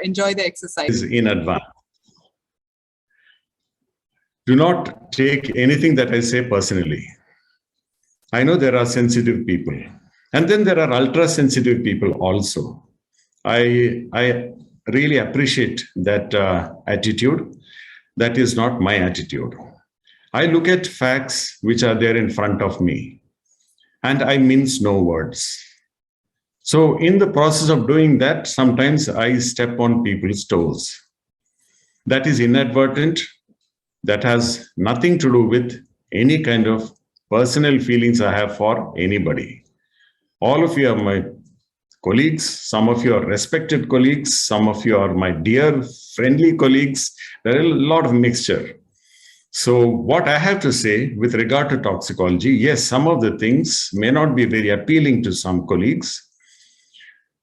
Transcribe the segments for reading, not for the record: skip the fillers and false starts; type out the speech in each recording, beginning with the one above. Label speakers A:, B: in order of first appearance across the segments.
A: enjoy the exercise.
B: In advance. Do not take anything that I say personally. I know there are sensitive people, and then there are ultra-sensitive people also. I really appreciate that attitude. That is not my attitude. I look at facts which are there in front of me, and I mince no words. So in the process of doing that, sometimes I step on people's toes. That is inadvertent. That has nothing to do with any kind of personal feelings I have for anybody. All of you are my colleagues. Some of you are respected colleagues. Some of you are my dear, friendly colleagues. There is a lot of mixture. So what I have to say with regard to toxicology, yes, some of the things may not be very appealing to some colleagues.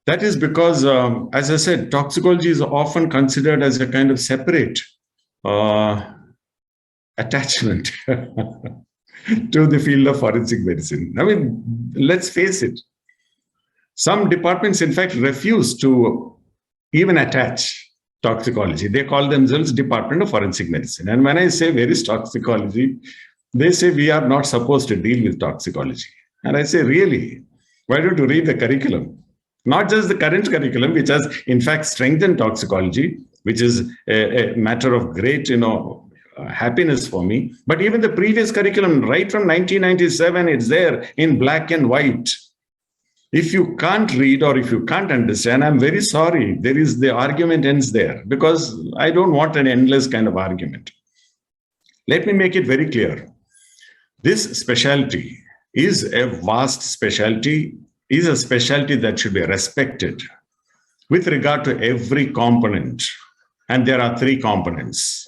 B: That is because, as I said, toxicology is often considered as a kind of separate attachment to the field of forensic medicine. I mean, let's face it. Some departments, in fact, refuse to even attach toxicology. They call themselves Department of Forensic Medicine. And when I say where is toxicology, they say we are not supposed to deal with toxicology. And I say, really? Why don't you read the curriculum? Not just the current curriculum, which has, in fact, strengthened toxicology, which is a matter of great, happiness for me. But even the previous curriculum, right from 1997, it's there in black and white. If you can't read or if you can't understand, I'm very sorry. The argument ends there, because I don't want an endless kind of argument. Let me make it very clear. This specialty is a vast specialty, is a specialty that should be respected with regard to every component. And there are 3 components.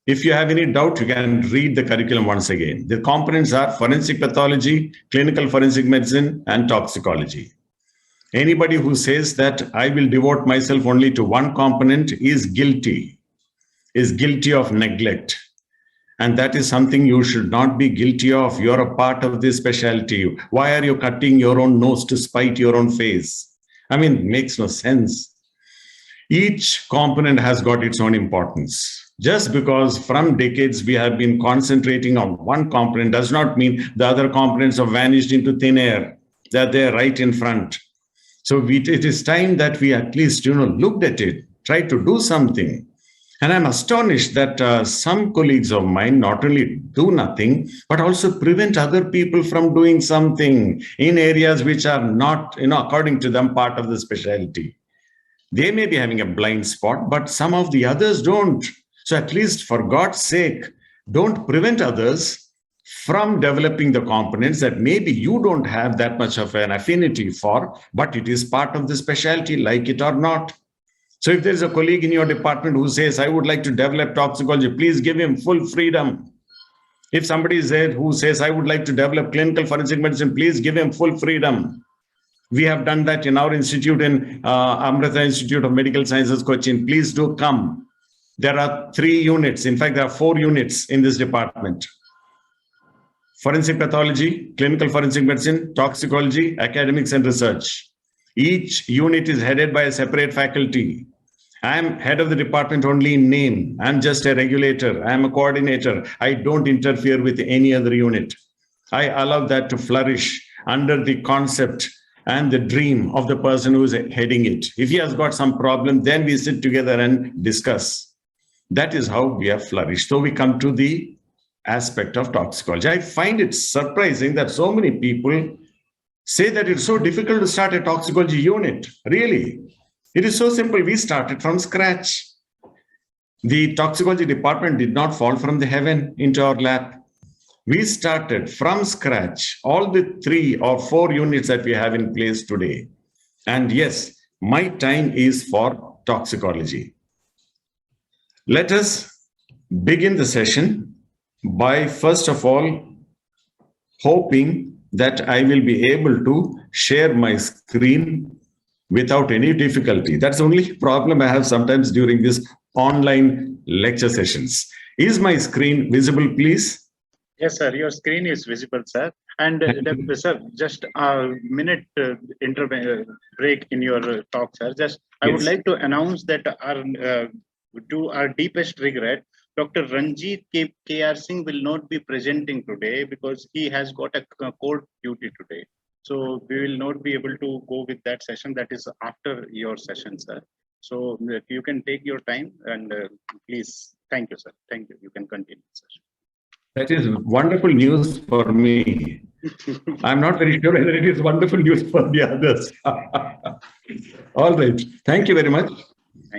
B: If you have any doubt, you can read the curriculum once again. The components are forensic pathology, clinical forensic medicine, and toxicology. Anybody who says that I will devote myself only to one component is guilty of neglect. And that is something you should not be guilty of. You're a part of this specialty. Why are you cutting your own nose to spite your own face? I mean, it makes no sense. Each component has got its own importance. Just because from decades we have been concentrating on one component does not mean the other components have vanished into thin air. They're there right in front. So it is time that we at least, looked at it, tried to do something. And I'm astonished that some colleagues of mine not only do nothing, but also prevent other people from doing something in areas which are not, according to them, part of the specialty. They may be having a blind spot, but some of the others don't. So at least, for God's sake, don't prevent others from developing the components that maybe you don't have that much of an affinity for, but it is part of the specialty, like it or not. So if there's a colleague in your department who says, I would like to develop toxicology, please give him full freedom. If somebody is there who says, I would like to develop clinical forensic medicine, please give him full freedom. We have done that in our institute, in Amrita Institute of Medical Sciences, Kochi. Please do come. There are 3 units. In fact, there are 4 units in this department. Forensic pathology, clinical forensic medicine, toxicology, academics and research. Each unit is headed by a separate faculty. I am head of the department only in name. I'm just a regulator. I'm a coordinator. I don't interfere with any other unit. I allow that to flourish under the concept and the dream of the person who is heading it. If he has got some problem, then we sit together and discuss. That is how we have flourished. So we come to the aspect of toxicology. I find it surprising that so many people say that it's so difficult to start a toxicology unit. Really, it is so simple. We started from scratch. The toxicology department did not fall from the heaven into our lap. We started from scratch, all the 3 or 4 units that we have in place today. And yes, my time is for toxicology. Let us begin the session by, first of all, hoping that I will be able to share my screen without any difficulty. That's the only problem I have sometimes during these online lecture sessions. Is my screen visible, please?
A: Yes, sir. Your screen is visible, sir. And sir, just a minute break in your talk, sir. Just I would
B: Yes.
A: like to announce that to our deepest regret, Dr. Ranjit K.R. Singh will not be presenting today because he has got a court duty today. So we will not be able to go with that session. That is after your session, sir. So you can take your time and please. Thank you, sir. Thank you. You can continue, sir.
B: That is wonderful news for me. I'm not very sure whether it is wonderful news for the others. All right. Thank you very much.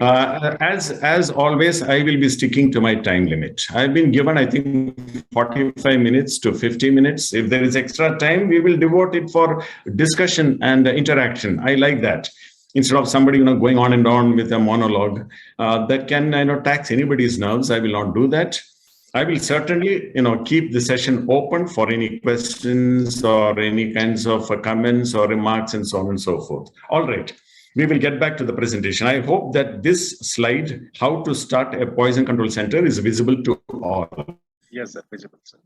B: As always, I will be sticking to my time limit. I've been given, I think, 45 minutes to 50 minutes. If there is extra time, we will devote it for discussion and interaction. I like that. Instead of somebody going on and on with a monologue that can tax anybody's nerves, I will not do that. I will certainly keep the session open for any questions or any kinds of comments or remarks and so on and so forth. All right. We will get back to the presentation. I hope that this slide, how to start a poison control center, is visible to all.
A: Yes, sir. Visible, sir.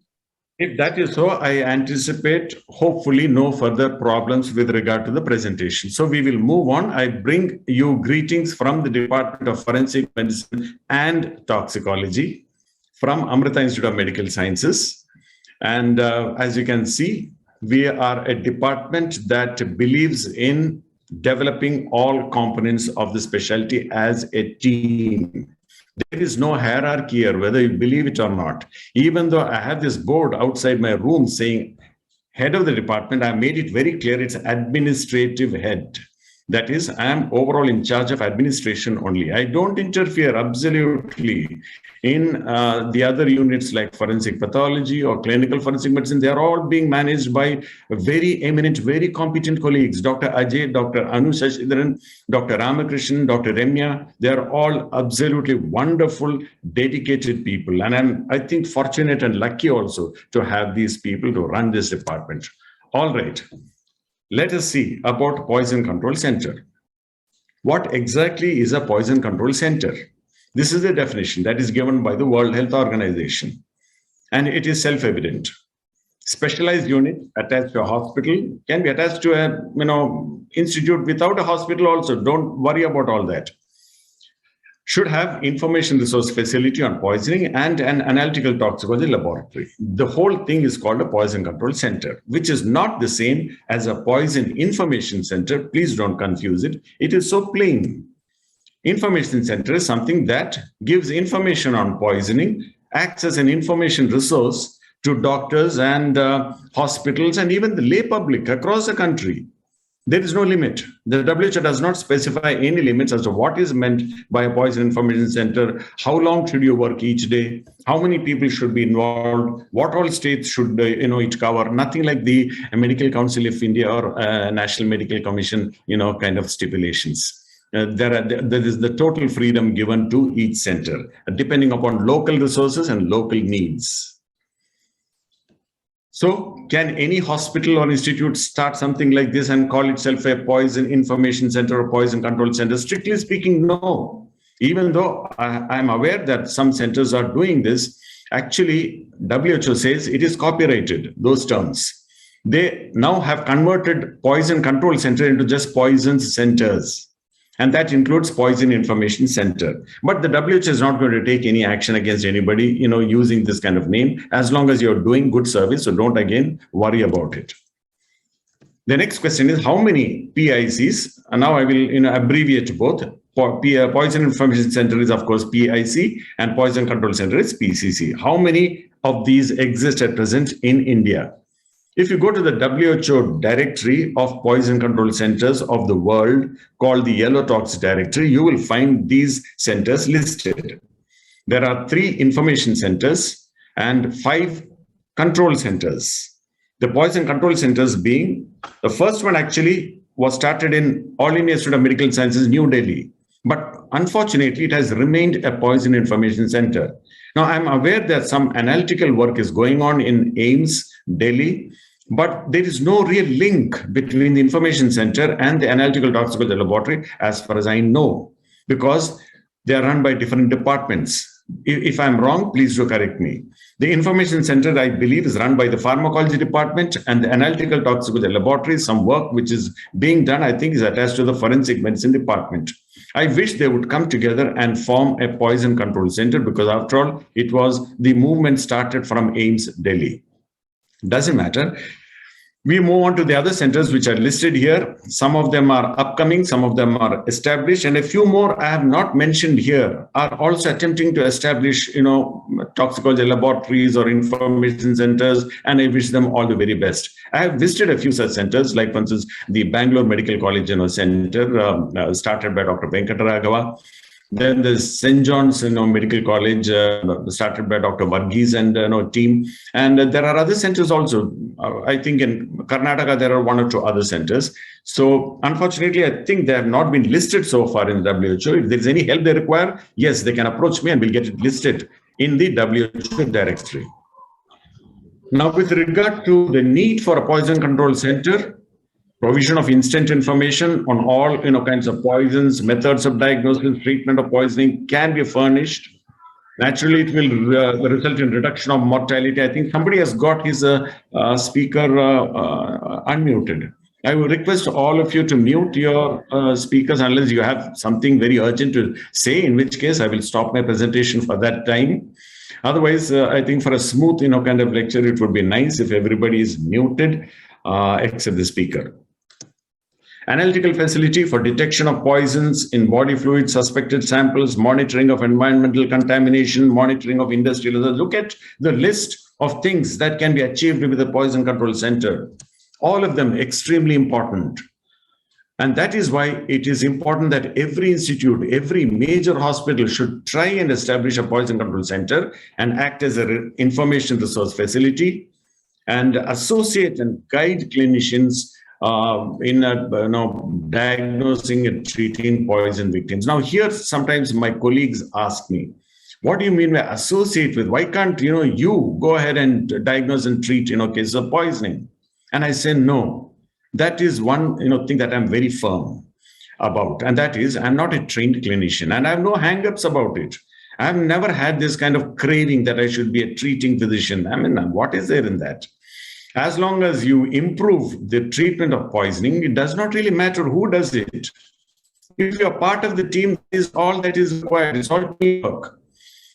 B: If that is so, I anticipate hopefully no further problems with regard to the presentation. So we will move on. I bring you greetings from the Department of Forensic Medicine and Toxicology from Amrita Institute of Medical Sciences. And as you can see, we are a department that believes in developing all components of the specialty as a team. There is no hierarchy here, whether you believe it or not. Even though I have this board outside my room saying head of the department, I made it very clear it's administrative head. That is, I am overall in charge of administration only. I don't interfere absolutely in the other units like forensic pathology or clinical forensic medicine. They are all being managed by very eminent, very competent colleagues. Dr. Ajay, Dr. Anu Shashidharan, Dr. Ramakrishnan, Dr. Remya. They are all absolutely wonderful, dedicated people. And I think, fortunate and lucky also to have these people to run this department. All right. Let us see about Poison Control Center. What exactly is a Poison Control Center? This is the definition that is given by the World Health Organization, and it is self-evident. Specialized unit attached to a hospital, can be attached to a institute without a hospital also. Don't worry about all that. Should have information resource facility on poisoning and an analytical toxicology laboratory. The whole thing is called a poison control center, which is not the same as a poison information center. Please don't confuse it. It is so plain. Information center is something that gives information on poisoning, acts as an information resource to doctors and hospitals and even the lay public across the country. There is no limit. The WHO does not specify any limits as to what is meant by a poison information center, how long should you work each day, how many people should be involved, what all states should it cover, nothing like the Medical Council of India or National Medical Commission, kind of stipulations. There is the total freedom given to each center, depending upon local resources and local needs. So can any hospital or institute start something like this and call itself a poison information center or poison control center? Strictly speaking, no. Even though I'm aware that some centers are doing this, actually WHO says it is copyrighted, those terms. They now have converted poison control center into just poison centers. And that includes Poison Information Center. But the WHO is not going to take any action against anybody, using this kind of name, as long as you're doing good service. So don't again worry about it. The next question is how many PICs? And now I will abbreviate both. Poison Information Center is, of course, PIC, and Poison Control Center is PCC. How many of these exist at present in India? If you go to the WHO directory of poison control centers of the world, called the Yellow Tox directory, you will find these centers listed. There are 3 information centers and 5 control centers. The poison control centers being, the first one actually was started in All India Institute of Medical Sciences, New Delhi. But unfortunately, it has remained a poison information center. Now, I'm aware that some analytical work is going on in AIIMS, Delhi, but there is no real link between the information center and the analytical toxicology laboratory, as far as I know, because they are run by different departments. If I'm wrong, please do correct me. The information center, I believe, is run by the pharmacology department, and the analytical toxicology laboratory. Some work which is being done, I think, is attached to the forensic medicine department. I wish they would come together and form a poison control center, because after all, it was the movement started from AIIMS, Delhi. Doesn't matter. We move on to the other centers which are listed here. Some of them are upcoming, some of them are established, and a few more I have not mentioned here are also attempting to establish, toxicology laboratories or information centers, and I wish them all the very best. I have visited a few such centers, like for instance, the Bangalore Medical College Center, started by Dr. Venkataragava. Then the St. John's Medical College, started by Dr. Varghese and team. And there are other centers also. I think in Karnataka, there are one or two other centers. So unfortunately, I think they have not been listed so far in the WHO. If there's any help they require, yes, they can approach me and we'll get it listed in the WHO directory. Now, with regard to the need for a poison control center, provision of instant information on all kinds of poisons, methods of diagnosis, treatment of poisoning can be furnished. Naturally, it will result in reduction of mortality. I think somebody has got his speaker unmuted. I will request all of you to mute your speakers unless you have something very urgent to say, in which case I will stop my presentation for that time. Otherwise, I think for a smooth kind of lecture, it would be nice if everybody is muted except the speaker. Analytical facility for detection of poisons in body fluids, suspected samples, monitoring of environmental contamination, monitoring of industrial. Look at the list of things that can be achieved with the Poison Control Center. All of them extremely important. And that is why it is important that every institute, every major hospital should try and establish a Poison Control Center and act as an information resource facility and associate and guide clinicians in diagnosing and treating poison victims. Now, here sometimes my colleagues ask me, what do you mean by associate with? Why can't you go ahead and diagnose and treat cases of poisoning? And I say no. That is one thing that I'm very firm about, and that is I'm not a trained clinician, and I have no hang-ups about it. I've never had this kind of craving that I should be a treating physician. I mean, what is there in that? As long as you improve the treatment of poisoning, it does not really matter who does it. If you're part of the team, is all that is required. It's all teamwork.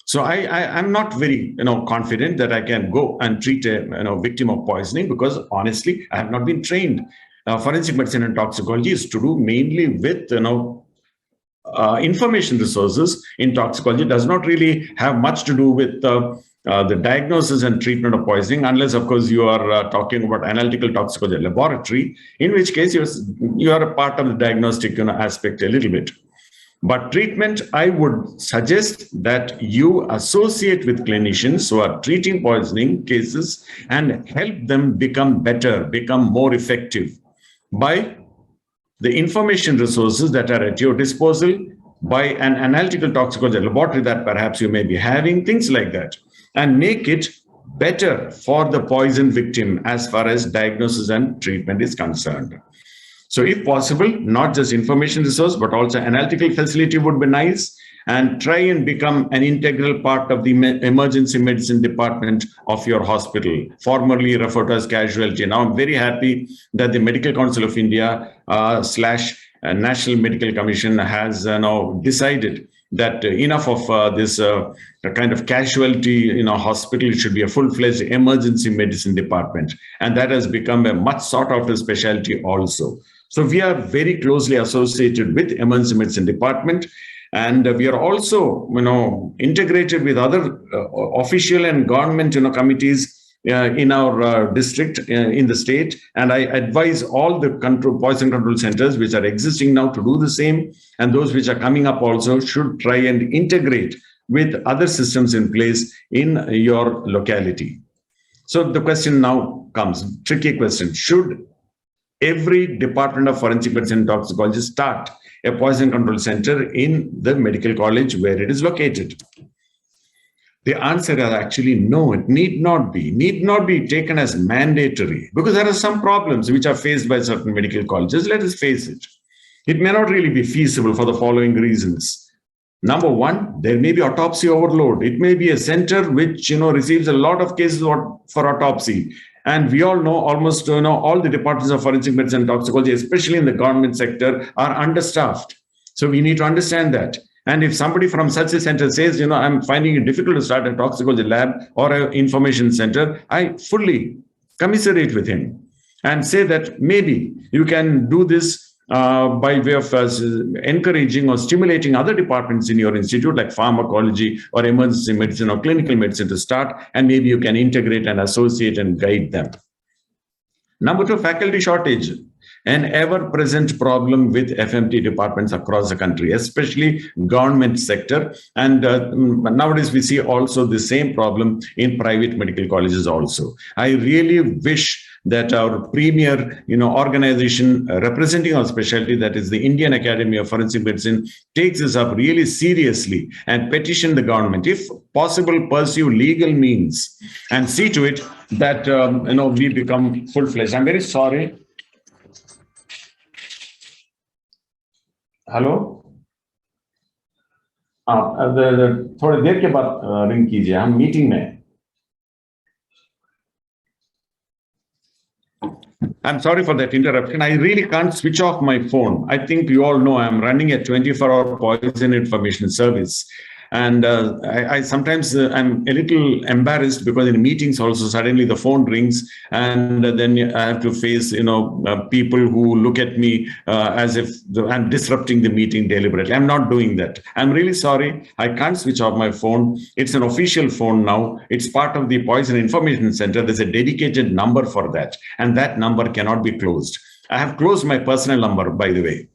B: So I'm not very confident that I can go and treat a victim of poisoning, because honestly, I have not been trained. Forensic medicine and toxicology is to do mainly with information resources in toxicology. It does not really have much to do with the diagnosis and treatment of poisoning, unless, of course, you are talking about analytical toxicology laboratory, in which case you are a part of the diagnostic aspect a little bit. But treatment, I would suggest that you associate with clinicians who are treating poisoning cases and help them become better, become more effective by the information resources that are at your disposal, by an analytical toxicology laboratory that perhaps you may be having, things like that, and make it better for the poison victim as far as diagnosis and treatment is concerned. So if possible, not just information resource, but also analytical facility would be nice, and try and become an integral part of the emergency medicine department of your hospital, formerly referred to as casualty. Now, I'm very happy that the Medical Council of India / National Medical Commission has now decided that enough of this kind of casualty hospital. It should be a full-fledged emergency medicine department. And that has become a much sought-after specialty also. So we are very closely associated with emergency medicine department. And we are also, integrated with other official and government, committees in our district, in the state. And I advise all the poison control centers which are existing now to do the same. And those which are coming up also should try and integrate with other systems in place in your locality. So the question now comes, tricky question. Should every department of forensic medicine and toxicology start a poison control center in the medical college where it is located? The answer is actually no, it need not be taken as mandatory, because there are some problems which are faced by certain medical colleges. Let us face it. It may not really be feasible for the following reasons. Number one, there may be autopsy overload. It may be a center which receives a lot of cases for autopsy. And we all know almost all the departments of forensic medicine and toxicology, especially in the government sector, are understaffed. So we need to understand that. And if somebody from such a center says, I'm finding it difficult to start a toxicology lab or an information center, I fully commiserate with him and say that maybe you can do this by way of encouraging or stimulating other departments in your institute, like pharmacology or emergency medicine or clinical medicine to start, and maybe you can integrate and associate and guide them. Number two, faculty shortage. An ever-present problem with FMT departments across the country, especially government sector. And nowadays we see also the same problem in private medical colleges also. I really wish that our premier organization representing our specialty, that is the Indian Academy of Forensic Medicine, takes this up really seriously and petition the government, if possible, pursue legal means and see to it that we become full-fledged. I'm very sorry. Hello, थोड़ी देर के बाद ring कीजिए, हम meeting में. I'm sorry for that interruption. I really can't switch off my phone. I think you all know I'm running a 24-hour poison information service. And I sometimes I'm a little embarrassed because in meetings also suddenly the phone rings and then I have to face people who look at me as if I'm disrupting the meeting deliberately. I'm not doing that. I'm really sorry. I can't switch off my phone. It's an official phone now. It's part of the Poison Information Center. There's a dedicated number for that, and that number cannot be closed. I have closed my personal number, by the way.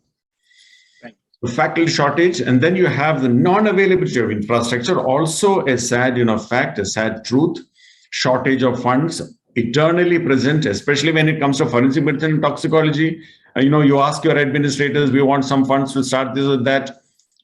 B: Faculty shortage, and then you have the non-availability of infrastructure, also a sad fact, a sad truth. Shortage of funds eternally present, especially when it comes to forensic medicine and toxicology. You ask your administrators, we want some funds to start this or that.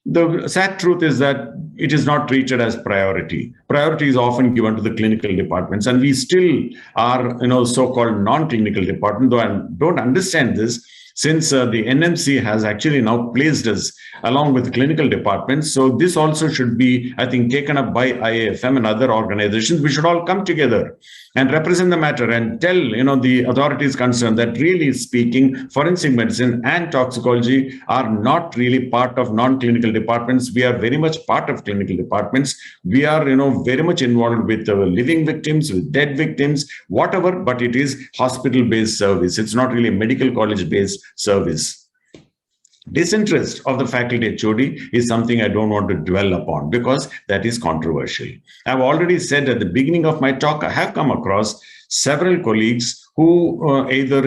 B: The sad truth is that it is not treated as priority. Priority is often given to the clinical departments, and we still are so-called non-clinical department, though I don't understand this, since the NMC has actually now placed us along with clinical departments. So this also should be, I think, taken up by IAFM and other organizations. We should all come together and represent the matter and tell the authorities concerned that really speaking, forensic medicine and toxicology are not really part of non-clinical departments. We are very much part of clinical departments. We are very much involved with living victims, with dead victims, whatever, but it is hospital-based service. It's not really medical college-based service. Disinterest of the faculty HOD is something I don't want to dwell upon because that is controversial. I've already said at the beginning of my talk, I have come across several colleagues who either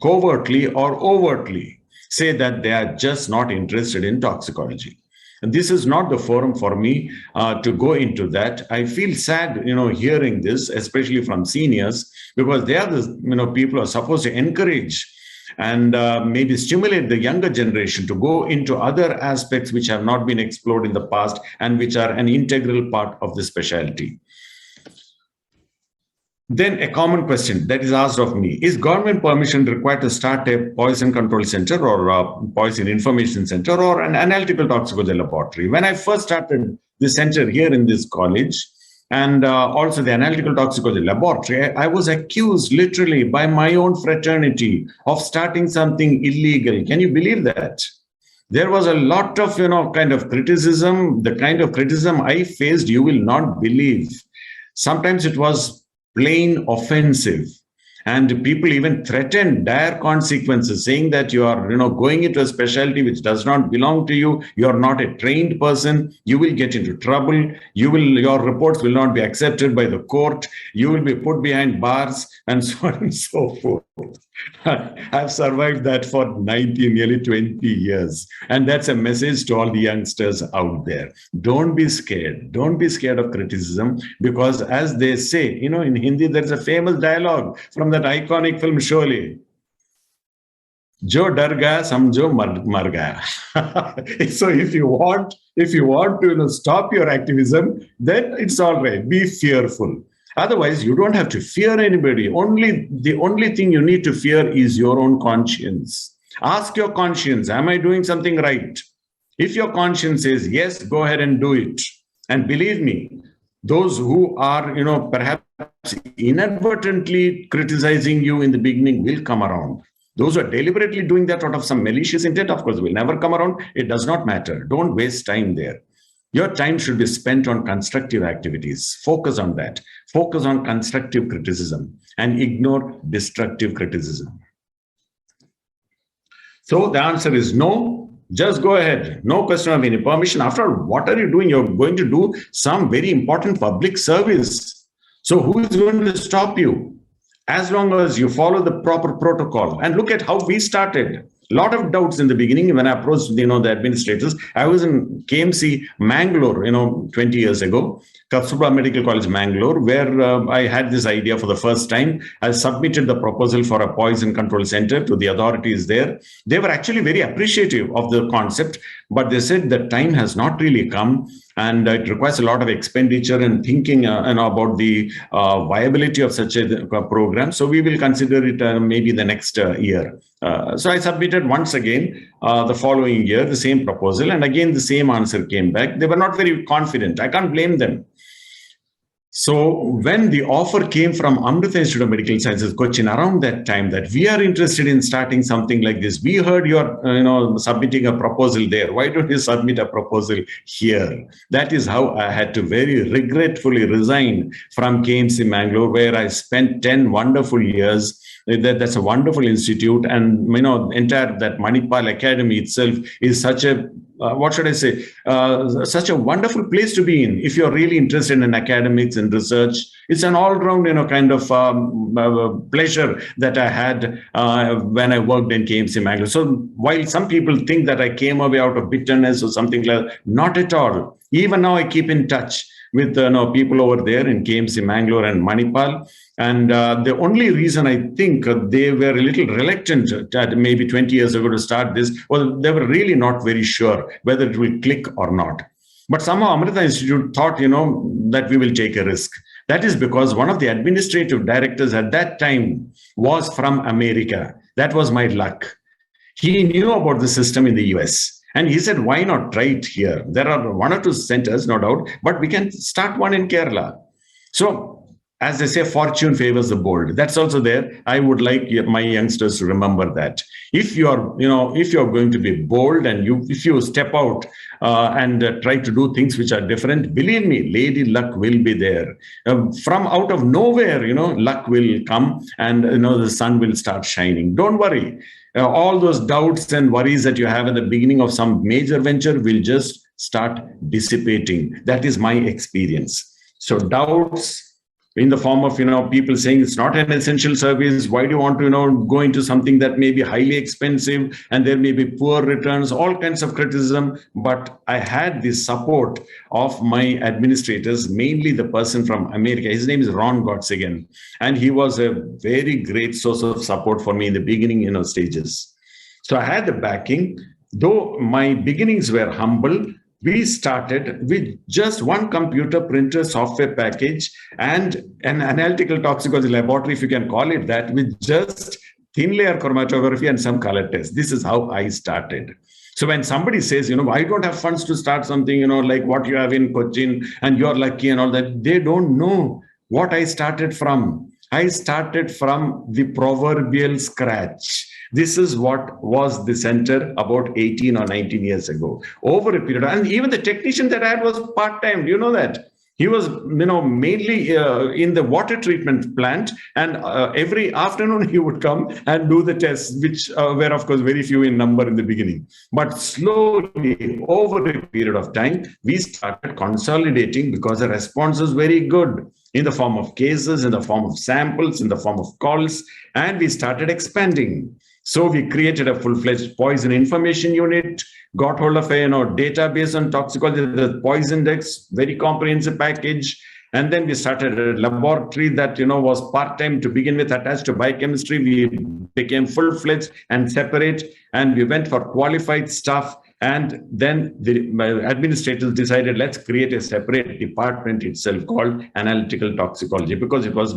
B: covertly or overtly say that they are just not interested in toxicology. And this is not the forum for me to go into that. I feel sad, hearing this, especially from seniors, because they are the people who are supposed to encourage and maybe stimulate the younger generation to go into other aspects which have not been explored in the past and which are an integral part of the specialty. Then a common question that is asked of me, is government permission required to start a poison control center or a poison information center or an analytical toxicology laboratory? When I first started the center here in this college, and also the analytical toxicology laboratory, I was accused literally by my own fraternity of starting something illegal. Can you believe that? There was a lot of, kind of criticism. The kind of criticism I faced, you will not believe. Sometimes it was plain offensive. And people even threatened dire consequences, saying that you are, going into a specialty which does not belong to you. You are not a trained person. You will get into trouble. Your reports will not be accepted by the court. You will be put behind bars, and so on and so forth. I've survived that for nearly 20 years. And that's a message to all the youngsters out there. Don't be scared. Don't be scared of criticism, because as they say, in Hindi, there's a famous dialogue from that iconic film Sholay. Jo dar gaya, samjho mar gaya. So if you want to stop your activism, then it's all right. Be fearful. Otherwise, you don't have to fear anybody. The only thing you need to fear is your own conscience. Ask your conscience, am I doing something right? If your conscience says, yes, go ahead and do it. And believe me, those who are, perhaps inadvertently criticizing you in the beginning will come around. Those who are deliberately doing that out of some malicious intent, of course, will never come around. It does not matter. Don't waste time there. Your time should be spent on constructive activities. Focus on that. Focus on constructive criticism and ignore destructive criticism. So the answer is no. Just go ahead. No question of any permission. After all, what are you doing? You're going to do some very important public service. So who is going to stop you? As long as you follow the proper protocol. And look at how we started. A lot of doubts in the beginning when I approached, the administrators. I was in KMC Mangalore, 20 years ago, Kasturba Medical College, Mangalore, where I had this idea for the first time. I submitted the proposal for a poison control center to the authorities there. They were actually very appreciative of the concept, but they said the time has not really come. And it requires a lot of expenditure and thinking about the viability of such a program. So we will consider it maybe the next year. So I submitted once again the following year, the same proposal. And again, the same answer came back. They were not very confident. I can't blame them. So when the offer came from Amrita Institute of Medical Sciences, Kochi, around that time, that we are interested in starting something like this. We heard you are, submitting a proposal there. Why don't you submit a proposal here? That is how I had to very regretfully resign from KMC Mangalore, where I spent 10 wonderful years. That's a wonderful institute, and entire that Manipal Academy itself is such a such a wonderful place to be in. If you're really interested in academics and research, it's an all-round kind of pleasure that I had when I worked in KMC Mangalore. So while some people think that I came away out of bitterness or something like that, not at all. Even now I keep in touch with people over there in KMC Mangalore and Manipal. And the only reason I think they were a little reluctant maybe 20 years ago to start this, well, they were really not very sure whether it will click or not. But somehow Amrita Institute thought, that we will take a risk. That is because one of the administrative directors at that time was from America. That was my luck. He knew about the system in the US. And he said, why not try it here? There are one or two centers, no doubt, but we can start one in Kerala. So, as they say, fortune favors the bold. That's also there. I would like my youngsters to remember that. If you are, if you're going to be bold and if you step out and try to do things which are different, believe me, lady luck will be there. From out of nowhere, luck will come and, the sun will start shining. Don't worry. All those doubts and worries that you have at the beginning of some major venture will just start dissipating. That is my experience. So doubts in the form of, people saying it's not an essential service. Why do you want to, go into something that may be highly expensive and there may be poor returns, all kinds of criticism. But I had the support of my administrators, mainly the person from America. His name is Ron Gottsigan. And he was a very great source of support for me in the beginning, stages. So I had the backing, though my beginnings were humble. We started with just one computer printer software package and an analytical toxicology laboratory, if you can call it that, with just thin layer chromatography and some color tests. This is how I started. So when somebody says, I don't have funds to start something, like what you have in Kochi and you're lucky and all that, they don't know what I started from. I started from the proverbial scratch. This is what was the center about 18 or 19 years ago. Over a period, and even the technician that I had was part-time. Do you know that? He was, mainly in the water treatment plant, and every afternoon he would come and do the tests, which were, of course, very few in number in the beginning. But slowly, over a period of time, we started consolidating because the response was very good in the form of cases, in the form of samples, in the form of calls, and we started expanding. So we created a full-fledged poison information unit, got hold of a database on toxicology, the poison index, very comprehensive package. And then we started a laboratory that was part-time to begin with, attached to biochemistry. We became full-fledged and separate, and we went for qualified staff. And then the administrators decided, let's create a separate department itself called analytical toxicology, because it was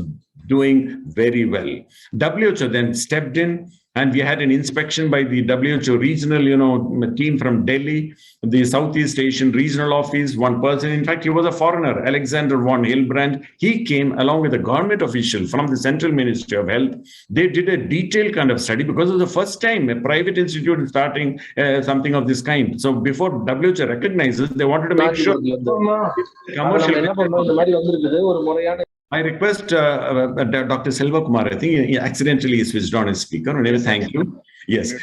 B: doing very well. WHO then stepped in, and we had an inspection by the WHO regional, team from Delhi, the Southeast Asian regional office, one person. In fact, he was a foreigner, Alexander von Hilbrand. He came along with a government official from the Central Ministry of Health. They did a detailed kind of study because it was the first time a private institute is starting something of this kind. So before WHO recognizes, they wanted to make sure commercial. I request Dr. Selva Kumar, I think he accidentally switched on his speaker. Anyway, thank you. Yes.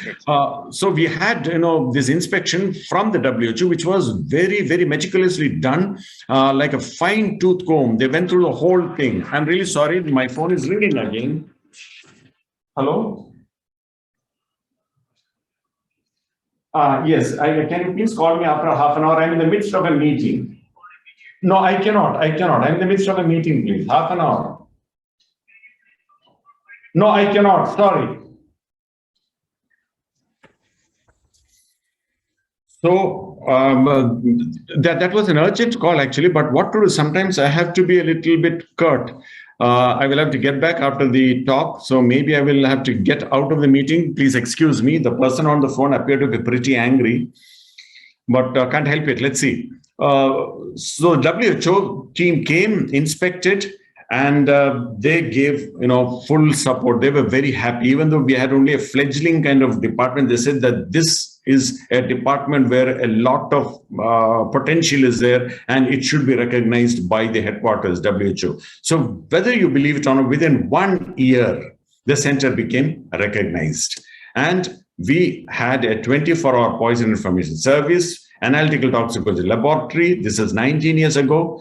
B: So we had, this inspection from the WHO, which was very, very meticulously done, like a fine tooth comb. They went through the whole thing. I'm really sorry. My phone is ringing again. Hello? Yes. Can you please call me after half an hour? I'm in the midst of a meeting. No, I cannot. I'm in the midst of a meeting, please. Half an hour. No, I cannot. Sorry. So that was an urgent call, actually. But what to do? Sometimes I have to be a little bit curt. I will have to get back after the talk. So maybe I will have to get out of the meeting. Please excuse me. The person on the phone appeared to be pretty angry. But can't help it. Let's see. So WHO team came, inspected, and they gave full support. They were very happy, even though we had only a fledgling kind of department. They said that this is a department where a lot of potential is there, and it should be recognized by the headquarters, WHO. So whether you believe it or not, within 1 year, the center became recognized, and we had a 24-hour poison information service. Analytical Toxicology Laboratory. This is 19 years ago.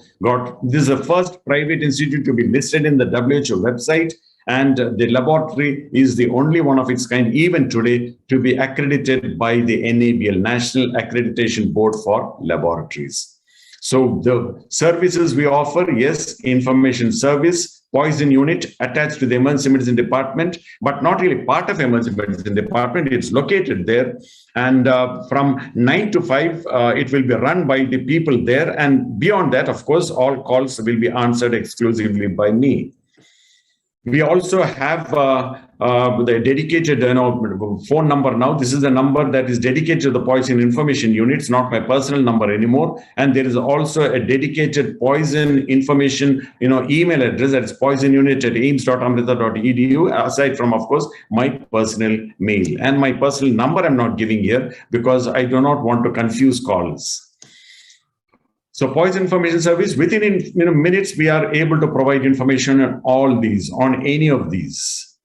B: This is the first private institute to be listed in the WHO website, and the laboratory is the only one of its kind, even today, to be accredited by the NABL, National Accreditation Board for Laboratories. So the services we offer, yes, information service, poison unit attached to the emergency medicine department, but not really part of emergency medicine department. It's located there. And from 9 to 5, it will be run by the people there. And beyond that, of course, all calls will be answered exclusively by me. We also have the dedicated phone number now. This is the number that is dedicated to the poison information unit. It's not my personal number anymore. And there is also a dedicated poison information email address, that is poisonunit@aims.amrita.edu, aside from, of course, my personal mail. And my personal number I'm not giving here because I do not want to confuse calls. So poison information service, within minutes, we are able to provide information on all these, on any of these.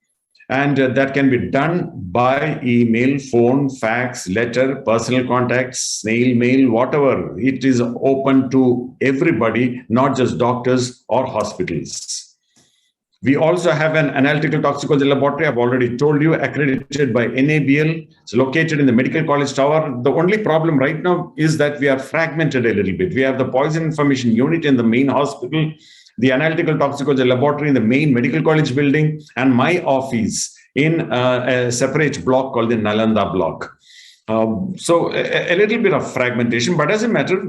B: And that can be done by email, phone, fax, letter, personal contacts, snail mail, whatever. It is open to everybody, not just doctors or hospitals. We also have an analytical toxicology laboratory. I've already told you, accredited by NABL. It's located in the Medical College Tower. The only problem right now is that we are fragmented a little bit. We have the poison information unit in the main hospital, the analytical toxicology laboratory in the main Medical College building, and my office in a separate block called the Nalanda block. So a little bit of fragmentation, but doesn't matter.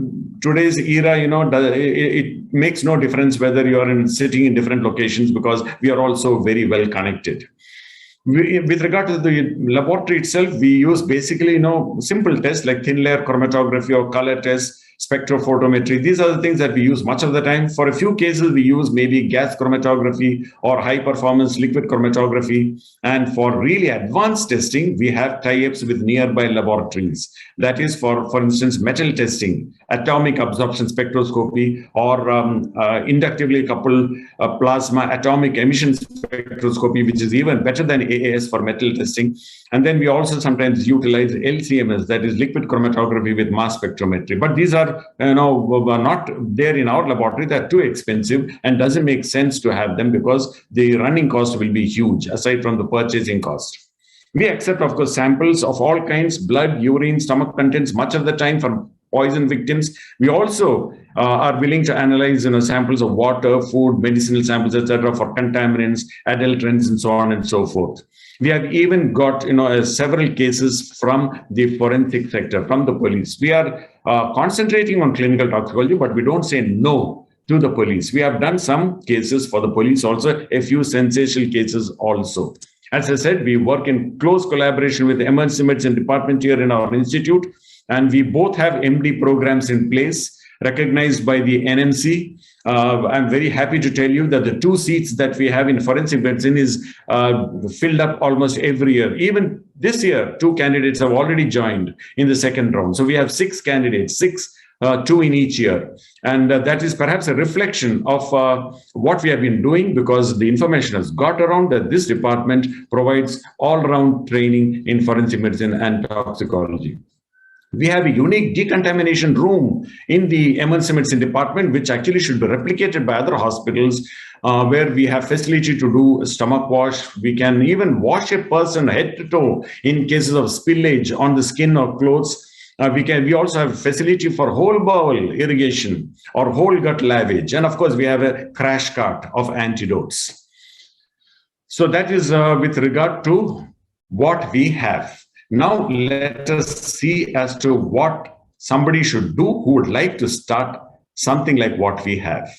B: Today's era, it makes no difference whether you are sitting in different locations because we are also very well connected. With regard to the laboratory itself, we use basically, simple tests like thin layer chromatography or color tests, spectrophotometry. These are the things that we use much of the time. For a few cases, we use maybe gas chromatography or high performance liquid chromatography. And for really advanced testing, we have tie-ups with nearby laboratories. That is for instance, metal testing, atomic absorption spectroscopy, or inductively coupled plasma atomic emission spectroscopy, which is even better than AAS for metal testing. And then we also sometimes utilize LCMS, that is liquid chromatography with mass spectrometry. But these are not there in our laboratory. They're too expensive and doesn't make sense to have them because the running cost will be huge aside from the purchasing cost. We accept, of course, samples of all kinds, blood, urine, stomach contents, much of the time from poison victims. We also are willing to analyze samples of water, food, medicinal samples, etc., for contaminants, adulterants, and so on and so forth. We have even got several cases from the forensic sector, from the police. We are concentrating on clinical toxicology, but we don't say no to the police. We have done some cases for the police also, a few sensational cases also. As I said, we work in close collaboration with the emergency medicine department here in our institute, and we both have MD programs in place recognized by the NMC. I'm very happy to tell you that the 2 seats that we have in forensic medicine is filled up almost every year. Even this year, 2 candidates have already joined in the second round. So we have 6 candidates, 2 in each year. And that is perhaps a reflection of what we have been doing, because the information has got around that this department provides all-round training in forensic medicine and toxicology. We have a unique decontamination room in the emergency medicine department, which actually should be replicated by other hospitals, where we have facility to do stomach wash. We can even wash a person head to toe in cases of spillage on the skin or clothes. We also have facility for whole bowel irrigation or whole gut lavage. And of course, we have a crash cart of antidotes. So that is with regard to what we have. Now, let us see as to what somebody should do who would like to start something like what we have.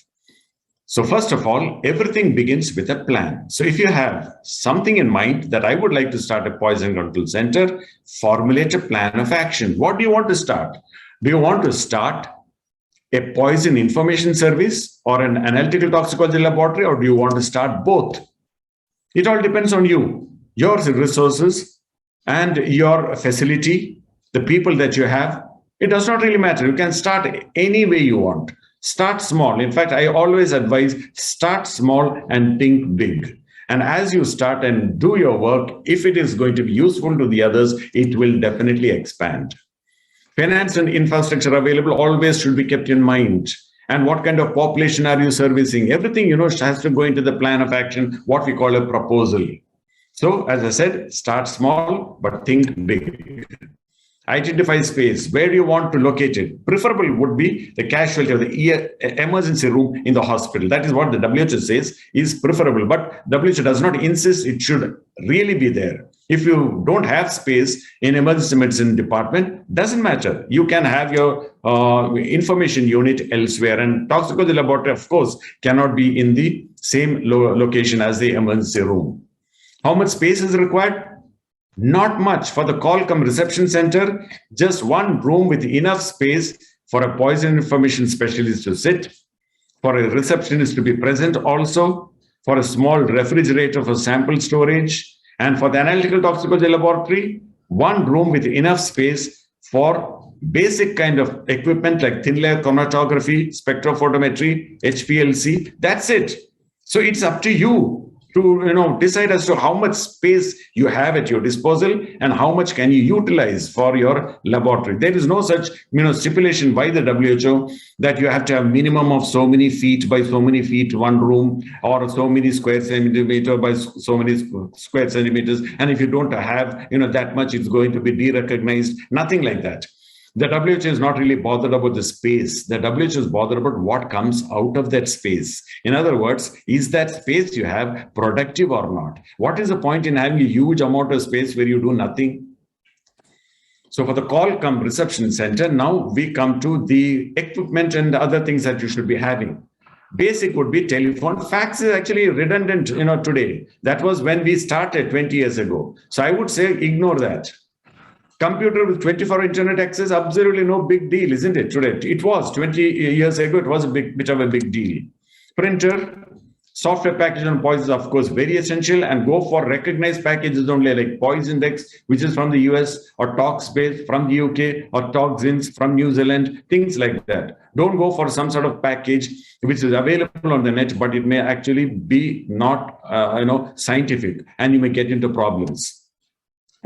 B: So first of all, everything begins with a plan. So if you have something in mind that I would like to start a poison control center, formulate a plan of action. What do you want to start? Do you want to start a poison information service or an analytical toxicology laboratory, or do you want to start both? It all depends on you, your resources, and your facility, the people that you have. It does not really matter. You can start any way you want. Start small. In fact, I always advise start small and think big. And as you start and do your work, if it is going to be useful to the others, it will definitely expand. Finance and infrastructure available always should be kept in mind. And what kind of population are you servicing? Everything, has to go into the plan of action, what we call a proposal. So, as I said, start small, but think big. Identify space. Where do you want to locate it? Preferable would be the casualty or the emergency room in the hospital. That is what the WHO says is preferable. But WHO does not insist it should really be there. If you don't have space in emergency medicine department, doesn't matter. You can have your information unit elsewhere. And toxicology laboratory, of course, cannot be in the same location as the emergency room. How much space is required? Not much. For the call-come reception center, just one room with enough space for a poison information specialist to sit, for a receptionist to be present also, for a small refrigerator for sample storage, and for the analytical toxicology laboratory, one room with enough space for basic kind of equipment like thin layer chromatography, spectrophotometry, HPLC. That's it. So it's up to you to decide as to how much space you have at your disposal and how much can you utilize for your laboratory. There is no such stipulation by the WHO that you have to have minimum of so many feet by so many feet one room, or so many square centimeter by so many square centimeters, and if you don't have that much, it's going to be de-recognized. Nothing like that. The WHO is not really bothered about the space. The WHO is bothered about what comes out of that space. In other words, is that space you have productive or not? What is the point in having a huge amount of space where you do nothing? So for the call-come reception center, now we come to the equipment and other things that you should be having. Basic would be telephone. Fax is actually redundant, today. That was when we started 20 years ago. So I would say ignore that. Computer with 24 internet access, absolutely no big deal, isn't it, today? It was 20 years ago, it was a bit of a big deal. Printer, software package on poisons, of course, very essential, and go for recognized packages only, like Poisindex, which is from the US, or Toxbase from the UK, or Toxins from New Zealand, things like that. Don't go for some sort of package which is available on the net, but it may actually be not, scientific, and you may get into problems.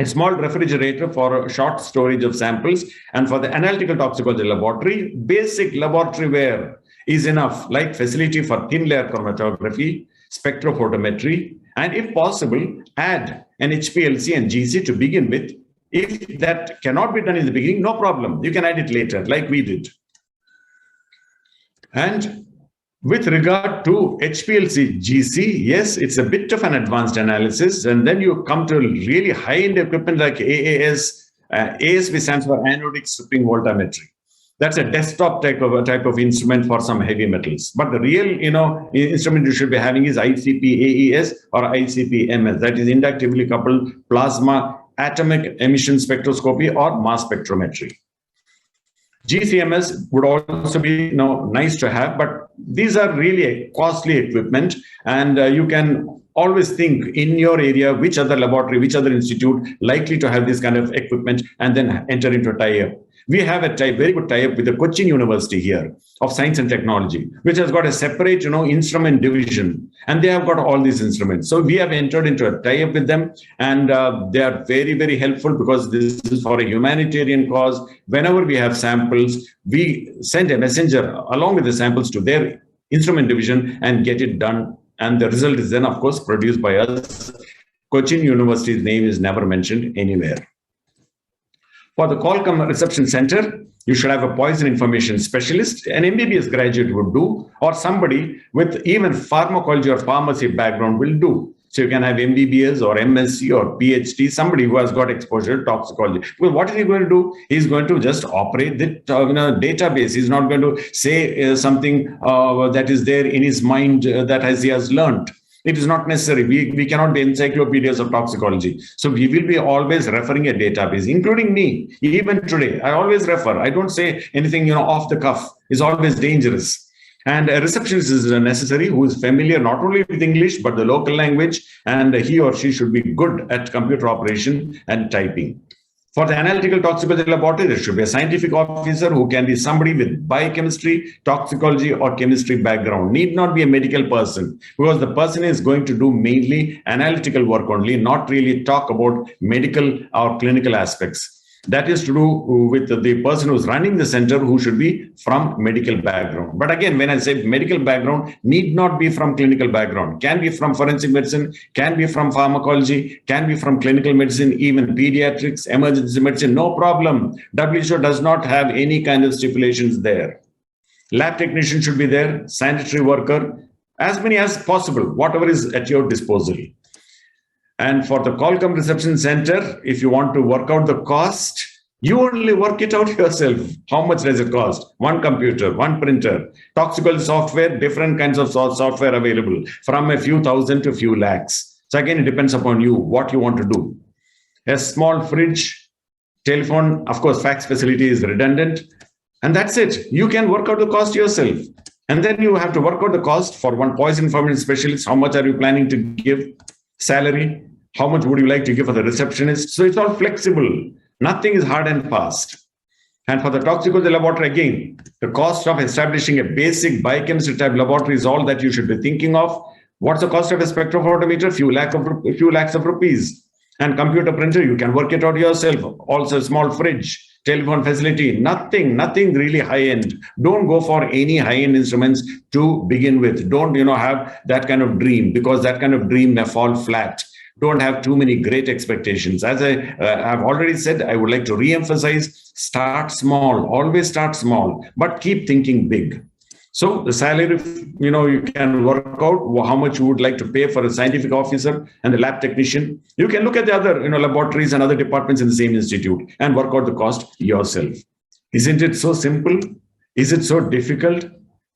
B: A small refrigerator for short storage of samples, and for the analytical toxicology laboratory, basic laboratory wear is enough, like facility for thin layer chromatography, spectrophotometry, and if possible, add an HPLC and GC to begin with. If that cannot be done in the beginning, no problem. You can add it later, like we did. And with regard to HPLC GC, yes, it's a bit of an advanced analysis. And then you come to really high-end equipment like AAS. ASV stands for anodic stripping voltammetry. That's a desktop type of instrument for some heavy metals. But the real, instrument you should be having is ICP AES or ICP MS. That is inductively coupled plasma atomic emission spectroscopy or mass spectrometry. GCMS would also be nice to have, but these are really a costly equipment, and you can always think in your area which other laboratory, which other institute likely to have this kind of equipment, and then enter into a tie-up. We have a very good tie-up with the Kochi University here of Science and Technology, which has got a separate, instrument division, and they have got all these instruments. So we have entered into a tie-up with them, and they are very, very helpful because this is for a humanitarian cause. Whenever we have samples, we send a messenger along with the samples to their instrument division and get it done. And the result is then, of course, produced by us. Kochi University's name is never mentioned anywhere. For the Qualcomm Reception Center, you should have a poison information specialist, an MBBS graduate would do, or somebody with even pharmacology or pharmacy background will do. So you can have MBBS or MSc or PhD, somebody who has got exposure to toxicology. Well, what is he going to do? He's going to just operate the database. He's not going to say something that is there in his mind that he has learned. It is not necessary. We cannot be encyclopedias of toxicology. So we will be always referring a database, including me. Even today, I always refer. I don't say anything, off the cuff. It's always dangerous. And a receptionist is necessary who is familiar not only with English, but the local language, and he or she should be good at computer operation and typing. For the analytical toxicology laboratory, there should be a scientific officer who can be somebody with biochemistry, toxicology, or chemistry background. Need not be a medical person, because the person is going to do mainly analytical work only, not really talk about medical or clinical aspects. That is to do with the person who's running the center, who should be from medical background. But again, when I say medical background, need not be from clinical background. Can be from forensic medicine, can be from pharmacology, can be from clinical medicine, even pediatrics, emergency medicine, no problem. WHO does not have any kind of stipulations there. Lab technician should be there, sanitary worker, as many as possible, whatever is at your disposal. And for the Qualcomm Reception Center, if you want to work out the cost, you only work it out yourself. How much does it cost? One computer, one printer, toxicology software, different kinds of software available, from a few thousand to a few lakhs. So again, it depends upon you, what you want to do. A small fridge, telephone, of course, fax facility is redundant. And that's it. You can work out the cost yourself. And then you have to work out the cost for one poison information specialist. How much are you planning to give? Salary? How much would you like to give for the receptionist? So it's all flexible. Nothing is hard and fast. And for the toxicology laboratory, again, the cost of establishing a basic biochemistry type laboratory is all that you should be thinking of. What's the cost of a spectrophotometer? Few lakhs of rupees. And computer printer, you can work it out yourself. Also, a small fridge, telephone facility, nothing really high-end. Don't go for any high-end instruments to begin with. Don't, have that kind of dream, because that kind of dream may fall flat. Don't have too many great expectations. As I've already said, I would like to re-emphasize, start small, always start small, but keep thinking big. So the salary, you can work out how much you would like to pay for a scientific officer and the lab technician. You can look at the other, laboratories and other departments in the same institute and work out the cost yourself. Isn't it so simple? Is it so difficult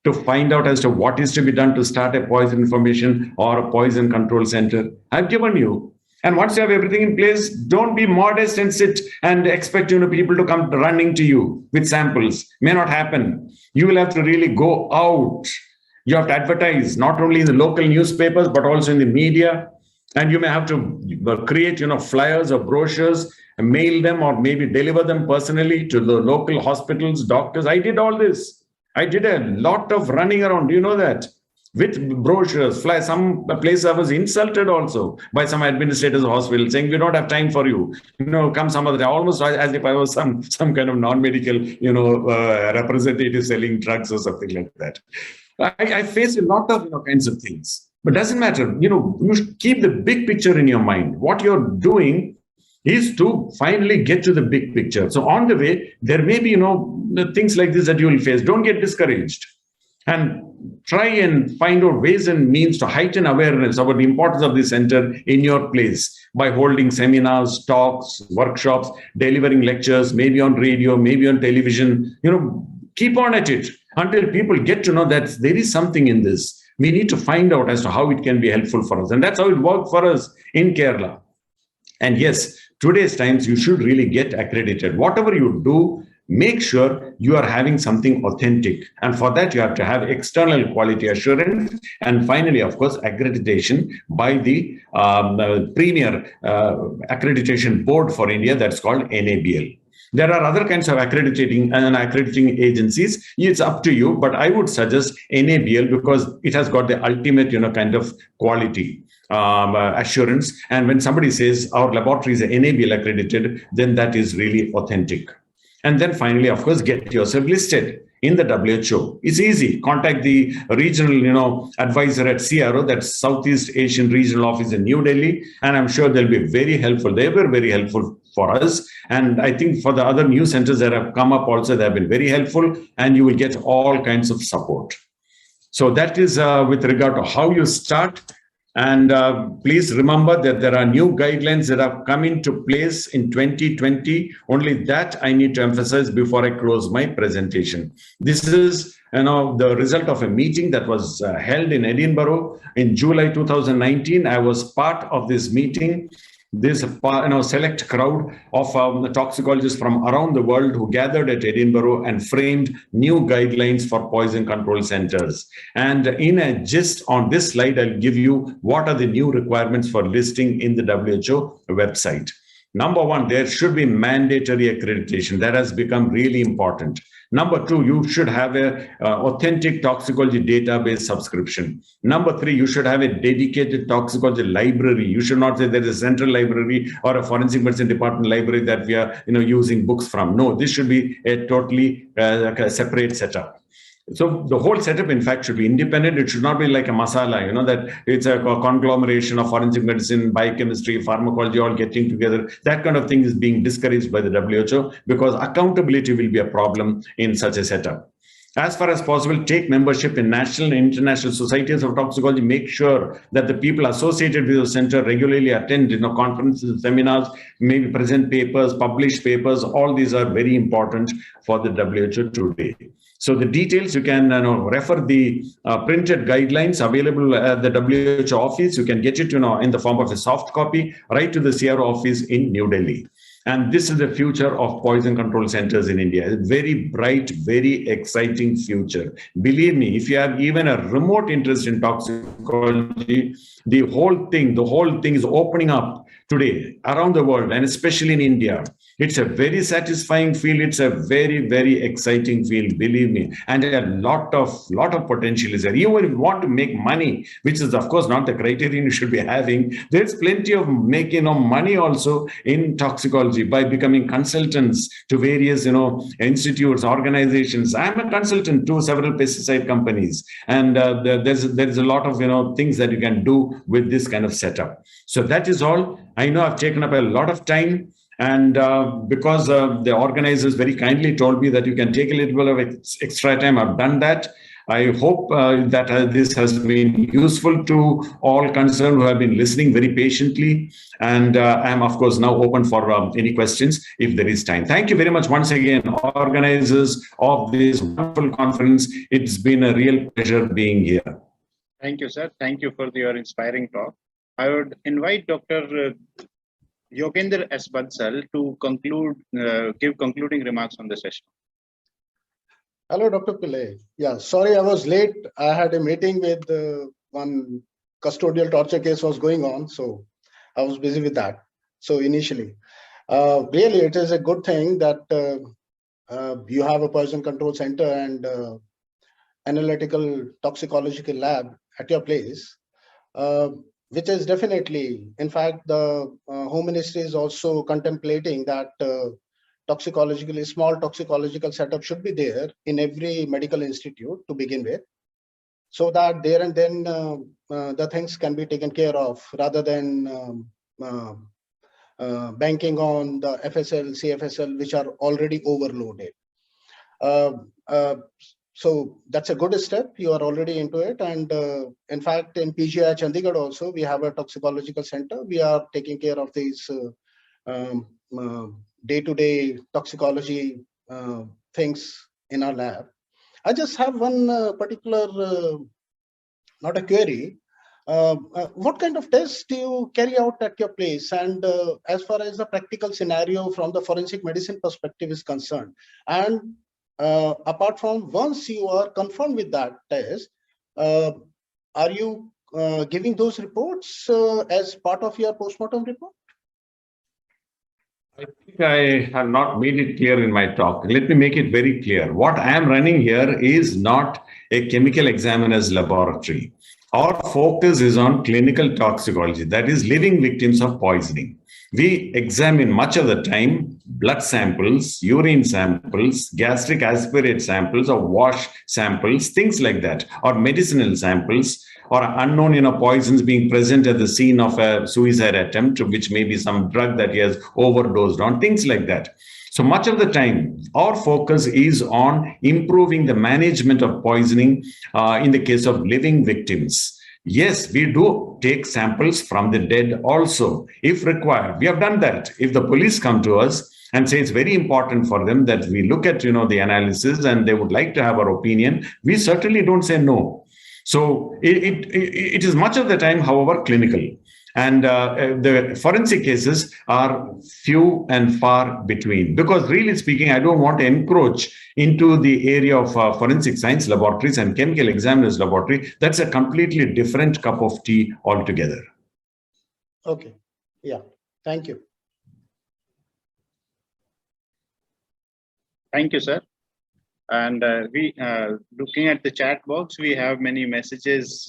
B: to find out as to what is to be done to start a poison information or a poison control center? I've given you. And once you have everything in place, don't be modest and sit and expect people to come running to you with samples. May not happen. You will have to really go out. You have to advertise not only in the local newspapers, but also in the media. And you may have to create, flyers or brochures, and mail them or maybe deliver them personally to the local hospitals, doctors. I did all this. I did a lot of running around. Do you know that? With brochures, fly. Some place I was insulted also by some administrators of hospital, saying we don't have time for you. Come some other day. Almost as if I was some kind of non-medical, representative selling drugs or something like that. I faced a lot of kinds of things, but doesn't matter. You should keep the big picture in your mind. What you're doing is to finally get to the big picture. So on the way, there may be, things like this that you will face. Don't get discouraged. And try and find out ways and means to heighten awareness about the importance of the center in your place by holding seminars, talks, workshops, delivering lectures, maybe on radio, maybe on television. keep on at it until people get to know that there is something in this. We need to find out as to how it can be helpful for us. And that's how it worked for us in Kerala. And yes, today's times, you should really get accredited. Whatever you do, make sure you are having something authentic. And for that, you have to have external quality assurance. And finally, of course, accreditation by the premier accreditation board for India, that's called NABL. There are other kinds of accrediting agencies. It's up to you, but I would suggest NABL because it has got the ultimate, kind of quality assurance. And when somebody says our laboratory is NABL accredited, then that is really authentic. And then finally, of course, get yourself listed in the WHO. It's easy. Contact the regional, advisor at CRO, that's Southeast Asian Regional Office in New Delhi, and I'm sure they'll be very helpful. They were very helpful for us, and I think for the other new centers that have come up also, they have been very helpful, and you will get all kinds of support. So that is with regard to how you start. And please remember that there are new guidelines that have come into place in 2020. Only that I need to emphasize before I close my presentation. This is the result of a meeting that was held in Edinburgh in July 2019. I was part of this meeting. This select crowd of toxicologists from around the world who gathered at Edinburgh and framed new guidelines for poison control centers. And in a gist on this slide, I'll give you what are the new requirements for listing in the WHO website. Number one, there should be mandatory accreditation. That has become really important. Number two, you should have a authentic toxicology database subscription. Number three, you should have a dedicated toxicology library. You should not say there is a central library or a forensic medicine department library that we are using books from. No, this should be a totally separate setup. So the whole setup, in fact, should be independent. It should not be like a masala, that it's a conglomeration of forensic medicine, biochemistry, pharmacology, all getting together. That kind of thing is being discouraged by the WHO because accountability will be a problem in such a setup. As far as possible, take membership in national and international societies of toxicology. Make sure that the people associated with the center regularly attend conferences, seminars, maybe present papers, publish papers. All these are very important for the WHO today. So the details, you can refer the printed guidelines available at the WHO office. You can get it in the form of a soft copy right to the CRO office in New Delhi. And this is the future of poison control centers in India. A very bright, very exciting future. Believe me, if you have even a remote interest in toxicology, the whole thing is opening up today around the world, and especially in India. It's a very satisfying field. It's a very, very exciting field, believe me. And a lot of potential is there. Even if you want to make money, which is, of course, not the criterion you should be having, there's plenty of making money also in toxicology by becoming consultants to various, institutes, organizations. I'm a consultant to several pesticide companies. And there's a lot of, things that you can do with this kind of setup. So that is all. I know I've taken up a lot of time. And because the organizers very kindly told me that you can take a little bit of extra time, I've done that. I hope that this has been useful to all concerned who have been listening very patiently. And I'm, of course, now open for any questions if there is time. Thank you very much once again, organizers of this wonderful conference. It's been a real pleasure being here.
A: Thank you, sir. Thank you for your inspiring talk. I would invite Dr. Yogendra S. Bansal to give concluding remarks on the session.
C: Hello, Dr. Pillay. Yeah, sorry I was late. I had a meeting with one custodial torture case was going on, so I was busy with that. So initially, really, it is a good thing that you have a poison control center and analytical toxicological lab at your place. Which is definitely, in fact, the Home Ministry is also contemplating that small toxicological setup should be there in every medical institute to begin with, so that there and then the things can be taken care of rather than banking on the FSL, CFSL, which are already overloaded. So that's a good step. You are already into it. And in fact, in PGI Chandigarh also, we have a toxicological center. We are taking care of these day-to-day toxicology things in our lab. I just have one particular, not a query. What kind of tests do you carry out at your place? And as far as the practical scenario from the forensic medicine perspective is concerned, and apart from once you are confirmed with that test, are you giving those reports as part of your postmortem report?
B: I think I have not made it clear in my talk. Let me make it very clear. What I am running here is not a chemical examiner's laboratory. Our focus is on clinical toxicology, that is living victims of poisoning. We examine much of the time blood samples, urine samples, gastric aspirate samples, or wash samples, things like that, or medicinal samples, or unknown poisons being present at the scene of a suicide attempt, which may be some drug that he has overdosed on, things like that. So much of the time, our focus is on improving the management of poisoning in the case of living victims. Yes, we do take samples from the dead also, if required. We have done that. If the police come to us and say it's very important for them that we look at, the analysis and they would like to have our opinion, we certainly don't say no. So it is much of the time, however, clinical. And the forensic cases are few and far between, because really speaking, I don't want to encroach into the area of forensic science laboratories and chemical examiners laboratory. That's a completely different cup of tea altogether.
C: Okay. Yeah. Thank you.
A: Thank you, sir. And we looking at the chat box, we have many messages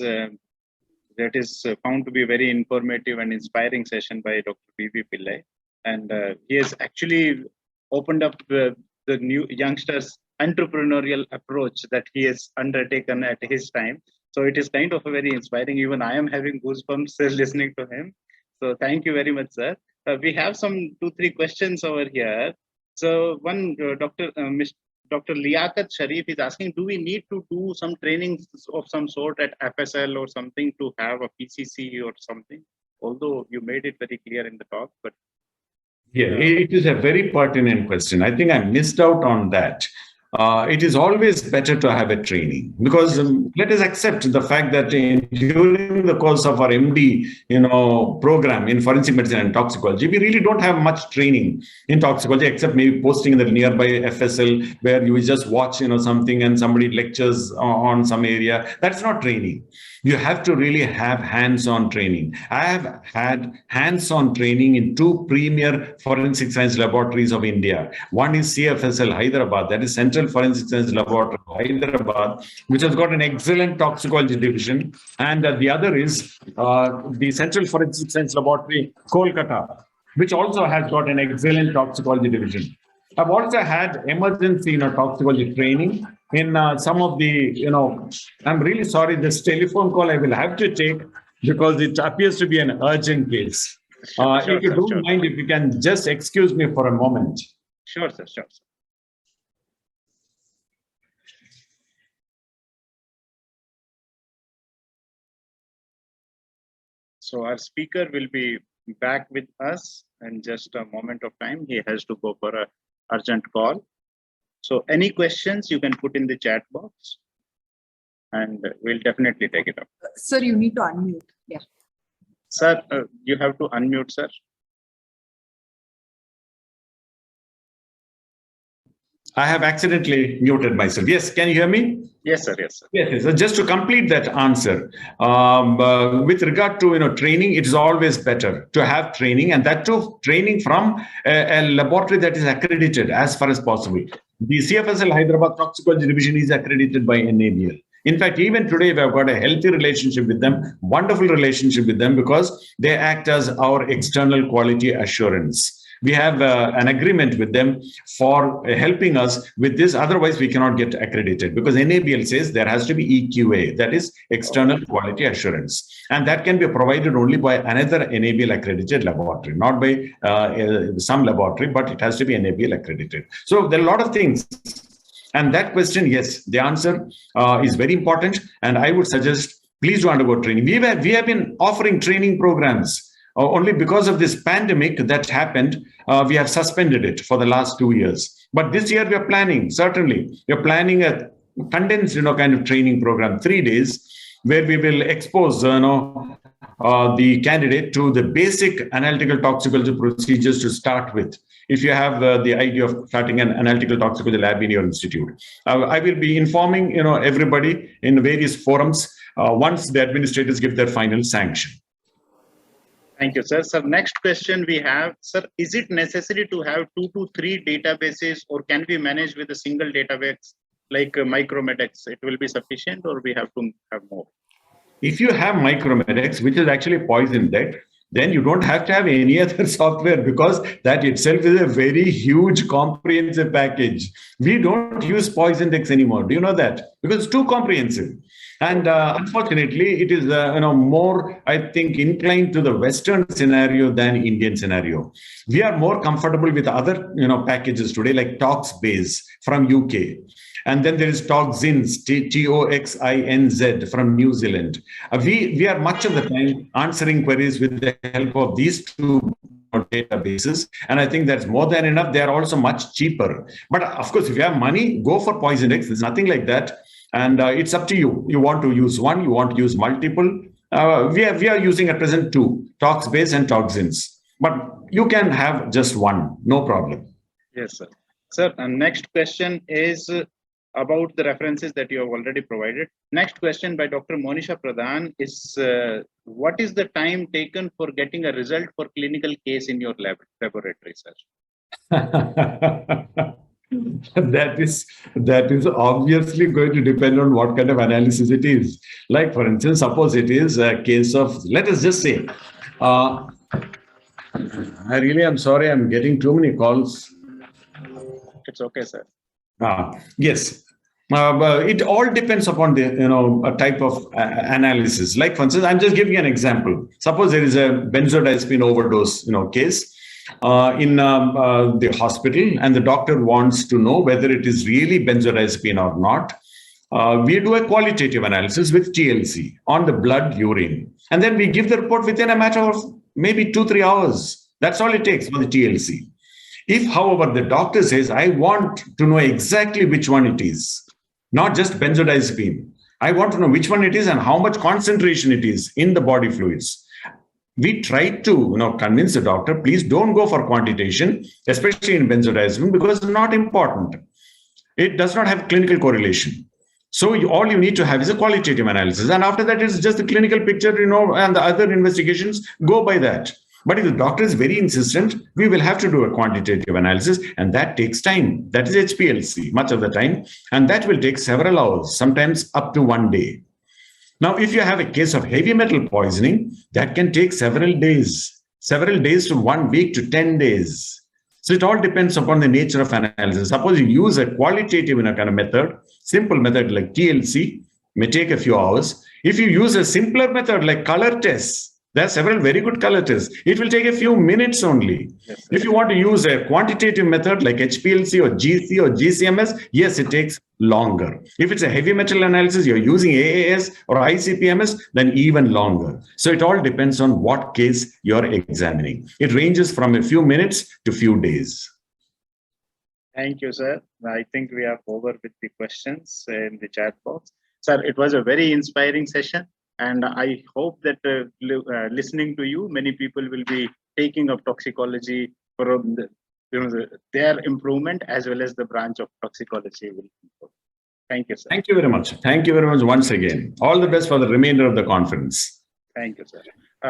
A: that is found to be a very informative and inspiring session by Dr. V V Pillay. And he has actually opened up the new youngsters' entrepreneurial approach that he has undertaken at his time. So it is kind of a very inspiring. Even I am having goosebumps listening to him. So thank you very much, sir. We have some 2-3 questions over here. So one, Dr. Liaquat Sharif is asking, do we need to do some training of some sort at FSL or something to have a PCC or something? Although you made it very clear in the talk, but...
B: Yeah, it is a very pertinent question. I think I missed out on that. It is always better to have a training, because let us accept the fact that during the course of our MD, program in forensic medicine and toxicology, we really don't have much training in toxicology, except maybe posting in the nearby FSL where you just watch, something and somebody lectures on some area. That's not training. You have to really have hands-on training. I have had hands-on training in 2 premier forensic science laboratories of India. One is CFSL Hyderabad, that is Central Forensic Science Laboratory Hyderabad, which has got an excellent toxicology division. And the other is the Central Forensic Science Laboratory Kolkata, which also has got an excellent toxicology division. I've also had emergency toxicology training in some of the, I'm really sorry, this telephone call I will have to take because it appears to be an urgent case. If you don't mind, if you can just excuse me for a moment.
A: Sure, sir. Sure, sir. So our speaker will be back with us in just a moment of time. He has to go for an urgent call. So any questions you can put in the chat box and we'll definitely take it up.
D: Sir, you need to unmute. Yeah.
A: Sir, you have to unmute, sir.
B: I have accidentally muted myself. Yes, can you hear me?
A: Yes, sir. Yes, sir.
B: Yes. So just to complete that answer, with regard to training, it is always better to have training, and that too training from a laboratory that is accredited as far as possible. The CFSL Hyderabad Toxicology Division is accredited by NABL. In fact, even today, we have got a healthy relationship with them, wonderful relationship with them, because they act as our external quality assurance. We have an agreement with them for helping us with this. Otherwise, we cannot get accredited, because NABL says there has to be EQA, that is external quality assurance. And that can be provided only by another NABL accredited laboratory, not by some laboratory, but it has to be NABL accredited. So there are a lot of things. And that question, yes, the answer is very important. And I would suggest, please do undergo training. We have been offering training programs Only because of this pandemic that happened, we have suspended it for the last 2 years. But this year we are planning, certainly, we are planning a condensed, kind of training program, 3 days, where we will expose, the candidate to the basic analytical toxicology procedures to start with. If you have the idea of starting an analytical toxicology lab in your institute, I will be informing, everybody in various forums once the administrators give their final sanction.
A: Thank you, sir. Sir, next question we have, sir, is it necessary to have 2 to 3 databases, or can we manage with a single database like Micromedex? It will be sufficient, or we have to have more?
B: If you have Micromedex, which is actually PoisonDeck, then you don't have to have any other software, because that itself is a very huge comprehensive package. We don't use PoisonDeck anymore. Do you know that? Because it's too comprehensive. And unfortunately, it is more, I think, inclined to the Western scenario than Indian scenario. We are more comfortable with other packages today, like Toxbase from UK. And then there is Toxins, Toxinz from New Zealand. We are much of the time answering queries with the help of these 2 databases. And I think that's more than enough. They are also much cheaper. But of course, if you have money, go for PoisonDeck. There's nothing like that. And it's up to you. You want to use one, you want to use multiple. We are using at present 2, Toxbase and Toxins. But you can have just one, no problem.
A: Yes, sir. Sir, and next question is about the references that you have already provided. Next question by Dr. Monisha Pradhan is, what is the time taken for getting a result for clinical case in your laboratory, sir?
B: That is obviously going to depend on what kind of analysis it is. Like, for instance, suppose it is a case of, let us just say, I really am sorry, I'm getting too many calls.
A: It's okay, sir.
B: Yes. But it all depends upon the a type of analysis. Like, for instance, I'm just giving an example. Suppose there is a benzodiazepine overdose case in the hospital, and the doctor wants to know whether it is really benzodiazepine or not. We do a qualitative analysis with TLC on the blood, urine, and then we give the report within a matter of maybe 2-3 hours. That's all it takes for the TLC. If, however, the doctor says, I want to know exactly which one it is, not just benzodiazepine, I want to know which one it is and how much concentration it is in the body fluids, we try to convince the doctor, please don't go for quantitation, especially in benzodiazepine, because it's not important. It does not have clinical correlation. So all you need to have is a qualitative analysis. And after that, it's just the clinical picture, and the other investigations go by that. But if the doctor is very insistent, we will have to do a quantitative analysis, and that takes time. That is HPLC much of the time, and that will take several hours, sometimes up to 1 day. Now, if you have a case of heavy metal poisoning, that can take several days to 1 week to 10 days. So it all depends upon the nature of analysis. Suppose you use a qualitative kind of method, simple method like TLC, may take a few hours. If you use a simpler method like color tests, there are several very good color tests. It will take a few minutes only. Yes, if you want to use a quantitative method like HPLC or GC or GCMS, yes, it takes longer. If it's a heavy metal analysis, you're using AAS or ICP-MS, then even longer. So it all depends on what case you're examining. It ranges from a few minutes to few days.
A: Thank you, sir. I think we are over with the questions in the chat box. Sir, it was a very inspiring session. And I hope that listening to you, many people will be taking up toxicology for their improvement, as well as the branch of toxicology will improve. Thank you, sir.
B: Thank you very much. Thank you very much once again. All the best for the remainder of the conference.
A: Thank you, sir.